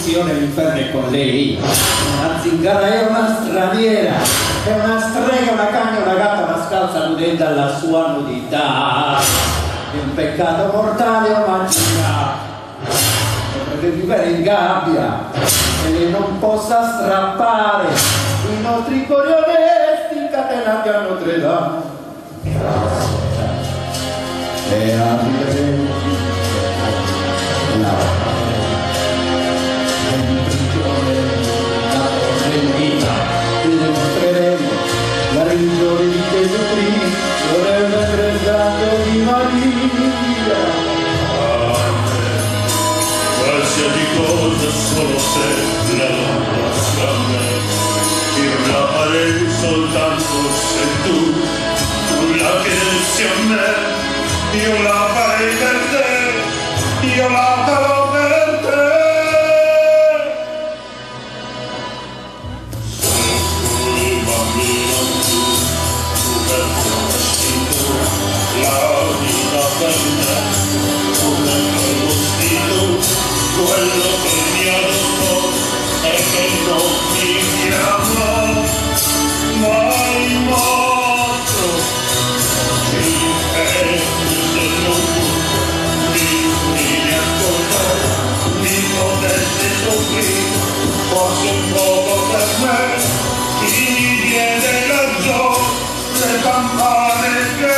io nell'inferno è con lei. Una zingara è una straniera, è una strega, una cagna, una gatta, una scalza alludendo alla sua nudità. È un peccato mortale o magia. Deve vivere in gabbia e lei non possa strappare i nostri cuori onesti incatenati a Notre Dame. E arriveremo la prigione, la tormentita, e dimostreremo la religione di Gesù Cristo nel regresso di Maria. Qualsiasi cosa solo se la lascia a me, io la farei soltanto se tu la chiedessi a me, io la farei per te, io la farò per te. Sul bambino tu pensi tu, la vita per me, tu nel vestito. Quello che mi adottò e che non mi chiamò mai morto. Il del mondo mi ascoltò, mi potesse soffrire, forse un poco per me, chi mi diede la gioia, le campane che